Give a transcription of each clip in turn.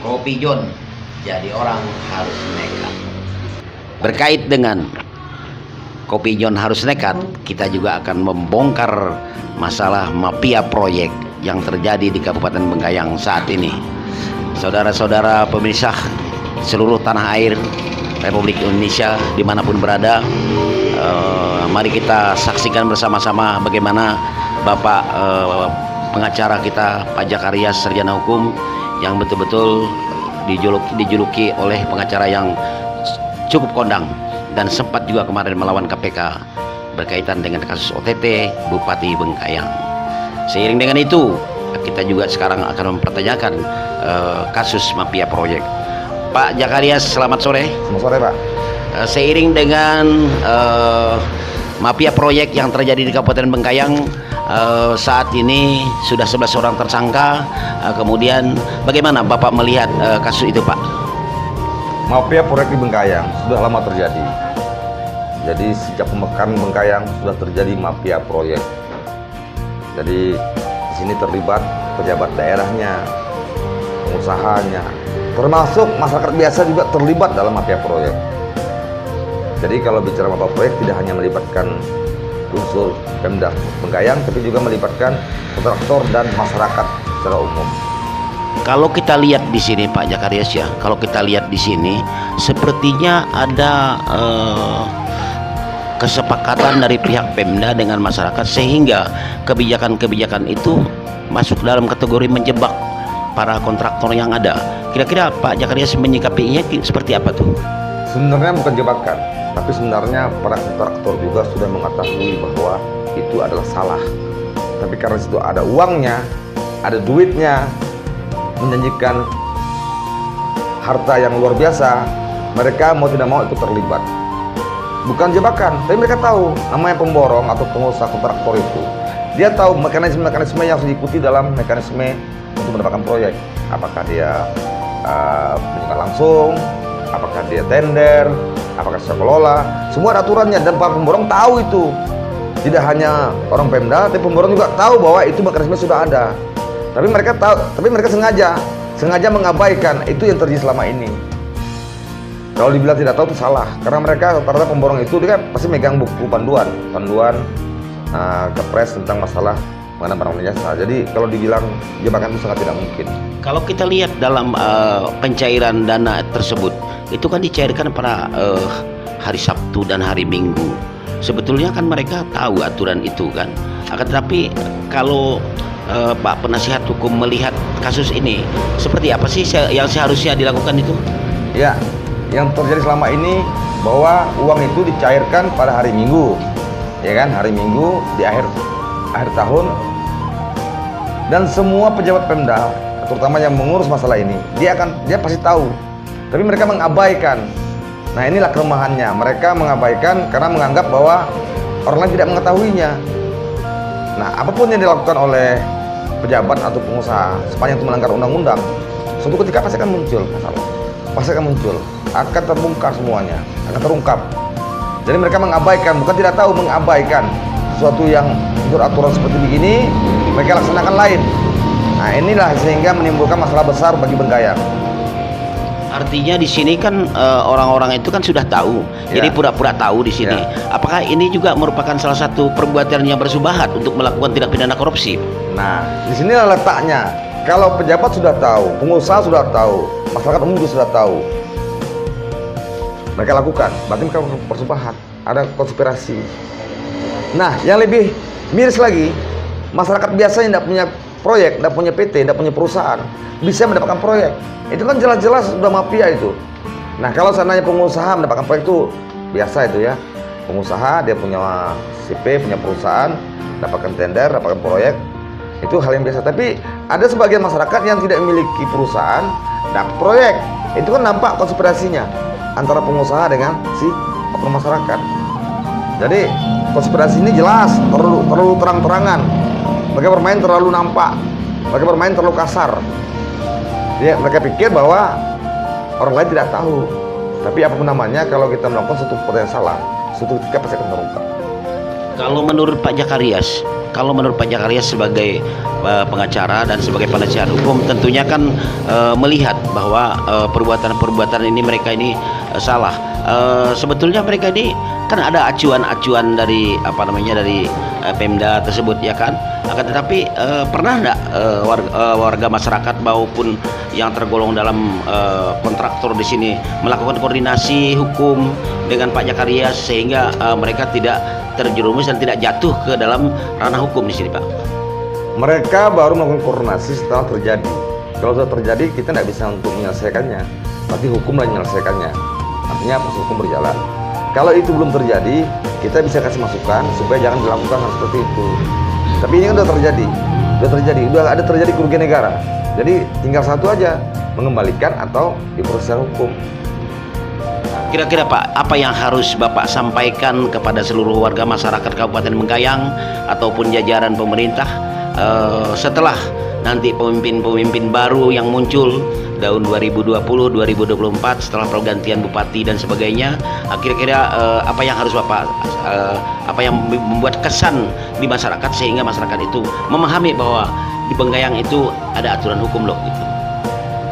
Kopi John, jadi orang harus nekat. Berkait dengan Kopi John harus nekat, kita juga akan membongkar masalah mafia proyek yang terjadi di Kabupaten Bengkayang saat ini. Saudara-saudara pemirsa seluruh tanah air Republik Indonesia dimanapun berada, mari kita saksikan bersama-sama bagaimana Bapak pengacara kita Pak Jakarias Sarjana Hukum yang betul-betul dijuluki oleh pengacara yang cukup kondang dan sempat juga kemarin melawan KPK berkaitan dengan kasus OTT Bupati Bengkayang. Seiring dengan itu, kita juga sekarang akan mempertanyakan kasus mafia proyek. Pak Jakarias, selamat sore. Selamat sore, Pak. Seiring dengan mafia proyek yang terjadi di Kabupaten Bengkayang, saat ini sudah 11 orang tersangka. Kemudian bagaimana Bapak melihat kasus itu, Pak? Mafia proyek di Bengkayang sudah lama terjadi. Jadi sejak pemekaran Bengkayang sudah terjadi mafia proyek. Jadi di sini terlibat pejabat daerahnya, pengusahanya, termasuk masyarakat biasa juga terlibat dalam mafia proyek. Jadi kalau bicara mafia proyek tidak hanya melibatkan unsur Pemda Bengkayang, tapi juga melibatkan kontraktor dan masyarakat secara umum. Kalau kita lihat di sini Pak Jakarias ya, kalau kita lihat di sini sepertinya ada kesepakatan dari pihak Pemda dengan masyarakat sehingga kebijakan-kebijakan itu masuk dalam kategori menjebak para kontraktor yang ada. Kira-kira Pak Jakarias menyikapinya seperti apa tuh? Sebenarnya bukan jebakan, tapi sebenarnya para kontraktor juga sudah mengetahui bahwa itu adalah salah. Tapi karena situ ada uangnya, ada duitnya, menjanjikan harta yang luar biasa, mereka mau tidak mau ikut terlibat. Bukan jebakan, tapi mereka tahu namanya pemborong atau pengusaha kontraktor itu. Dia tahu mekanisme-mekanisme yang harus diikuti dalam mekanisme untuk mendapatkan proyek. Apakah dia penjualan langsung, apakah dia tender, apakah secara kelola, semua ada aturannya dan para pemborong tahu itu. Tidak hanya orang Pemda, tapi pemborong juga tahu bahwa itu mekanisme sudah ada. Tapi mereka tahu, tapi mereka sengaja mengabaikan itu yang terjadi selama ini. Kalau dibilang tidak tahu itu salah, karena mereka rata-rata pemborong itu dia kan pasti megang buku panduan kepres tentang masalah mengenai barang dan jasa. Jadi kalau dibilang jebakan itu sangat tidak mungkin. Kalau kita lihat dalam pencairan dana tersebut, itu kan dicairkan pada hari Sabtu dan hari Minggu. Sebetulnya kan mereka tahu aturan itu kan. Akan tetapi kalau Pak penasihat hukum melihat kasus ini, seperti apa sih yang seharusnya dilakukan itu? Ya, yang terjadi selama ini bahwa uang itu dicairkan pada hari Minggu, ya kan? Hari Minggu di akhir tahun, dan semua pejabat Pemda, terutama yang mengurus masalah ini, dia pasti tahu, tapi mereka mengabaikan. Nah, inilah kelemahannya. Mereka mengabaikan karena menganggap bahwa orang lain tidak mengetahuinya. Nah, apapun yang dilakukan oleh pejabat atau pengusaha sepanjang itu melanggar undang-undang, suatu ketika pasti akan muncul masalah, pasti akan muncul, akan terbongkar semuanya, akan terungkap. Jadi mereka mengabaikan, bukan tidak tahu, mengabaikan sesuatu yang aturan seperti begini, mereka laksanakan lain. Nah, inilah sehingga menimbulkan masalah besar bagi Bengkayang. Artinya di sini kan orang-orang itu kan sudah tahu, ya. Jadi pura-pura tahu di sini. Ya. Apakah ini juga merupakan salah satu perbuatan yang bersubahat untuk melakukan tindak pidana korupsi? Nah, di sinilah letaknya. Kalau pejabat sudah tahu, pengusaha sudah tahu, masyarakat umum juga sudah tahu, mereka lakukan, berarti mereka bersubahat, ada konspirasi. Nah, yang lebih miris lagi, masyarakat biasa yang tidak punya proyek, tidak punya PT, tidak punya perusahaan, bisa mendapatkan proyek. Itu kan jelas-jelas sudah mafia itu. Nah, kalau seandainya pengusaha mendapatkan proyek itu biasa itu ya. Pengusaha dia punya CP, punya perusahaan, dapatkan tender, dapatkan proyek, itu hal yang biasa. Tapi ada sebagian masyarakat yang tidak memiliki perusahaan, dapat proyek. Itu kan nampak konspirasinya antara pengusaha dengan si oknum masyarakat. Jadi konspirasi ini jelas, terlalu terang-terangan. Mereka bermain terlalu nampak, mereka bermain terlalu kasar. Mereka pikir bahwa orang lain tidak tahu. Tapi apapun namanya, kalau kita melakukan suatu perbuatan yang salah, suatu ketika pasti akan terungkap. Kalau menurut Pak Jakarias, kalau menurut Pak Jakaria sebagai pengacara dan sebagai penasihat hukum, tentunya kan melihat bahwa perbuatan-perbuatan ini mereka ini salah. Sebetulnya mereka ini kan ada acuan-acuan dari dari Pemda tersebut, ya kan? Akan tetapi pernah enggak warga masyarakat maupun yang tergolong dalam kontraktor di sini melakukan koordinasi hukum dengan Pak Jakaria sehingga mereka tidak terjerumus dan tidak jatuh ke dalam ranah hukum di sini, Pak? Mereka baru melakukan koordinasi setelah terjadi. Kalau sudah terjadi, kita tidak bisa untuk menyelesaikannya, tapi hukum lah menyelesaikannya. Artinya proses hukum berjalan. Kalau itu belum terjadi, kita bisa kasih masukan supaya jangan dilakukan hal seperti itu. Tapi ini kan sudah terjadi kerugian negara. Jadi tinggal satu aja, mengembalikan atau diproses hukum. Kira-kira Pak, apa yang harus Bapak sampaikan kepada seluruh warga masyarakat Kabupaten Bengkayang ataupun jajaran pemerintah setelah nanti pemimpin-pemimpin baru yang muncul tahun 2020-2024 setelah pergantian bupati dan sebagainya? Kira-kira apa yang harus Bapak apa yang membuat kesan di masyarakat sehingga masyarakat itu memahami bahwa di Bengkayang itu ada aturan hukum loh gitu?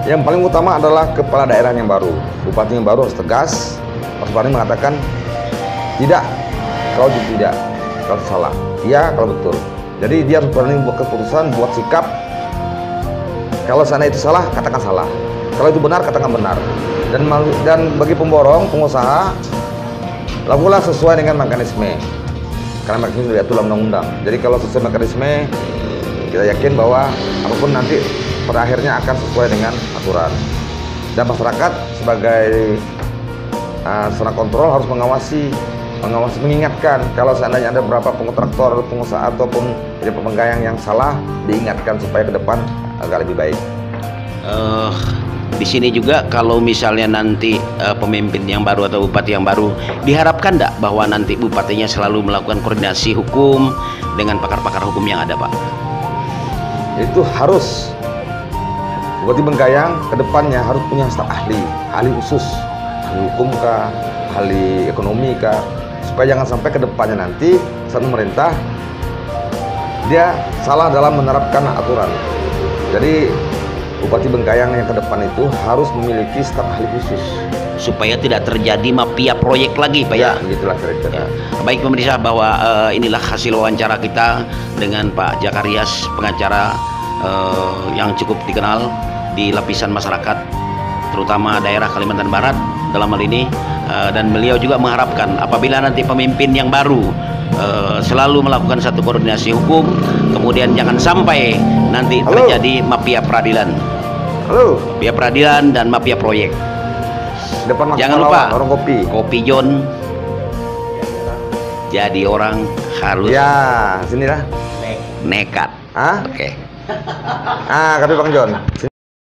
Yang paling utama adalah kepala daerah yang baru, bupati yang baru harus tegas. Mas Parni mengatakan tidak, kalau tidak, kalau salah, iya kalau betul. Jadi dia harus berani buat keputusan, buat sikap. Kalau sana itu salah, katakan salah. Kalau itu benar, katakan benar. Dan bagi pemborong, pengusaha, lakukanlah sesuai dengan mekanisme. Karena mekanisme diatur dalam undang-undang. Jadi kalau sesuai mekanisme, kita yakin bahwa apapun nanti pada akhirnya akan sesuai dengan aturan. Dan masyarakat sebagai seorang kontrol harus mengawasi, mengingatkan kalau seandainya ada beberapa kontraktor, pengusaha ataupun Bengkayang yang salah, diingatkan supaya ke depan agak lebih baik. Di sini juga kalau misalnya nanti pemimpin yang baru atau bupati yang baru, diharapkan enggak bahwa nanti bupatinya selalu melakukan koordinasi hukum dengan pakar-pakar hukum yang ada, Pak? Itu harus. Bupati Bengkayang kedepannya harus punya staf ahli khusus, ahli hukum kah, ahli ekonomi kah, supaya jangan sampai kedepannya nanti saat memerintah dia salah dalam menerapkan aturan. Jadi Bupati Bengkayang yang ke depan itu harus memiliki staf ahli khusus supaya tidak terjadi mafia proyek lagi, Pak, ya? Gitulah kira-kira. Baik pemirsa, bahwa inilah hasil wawancara kita dengan Pak Jakarias, pengacara yang cukup dikenal di lapisan masyarakat terutama daerah Kalimantan Barat dalam hal ini, dan beliau juga mengharapkan apabila nanti pemimpin yang baru selalu melakukan satu koordinasi hukum, kemudian jangan sampai nanti terjadi mafia peradilan. Mafia peradilan dan mafia proyek. Depan jangan lupa warung Kopi John. Jadi orang harus sinilah nekat. Oke. Kata Bang John.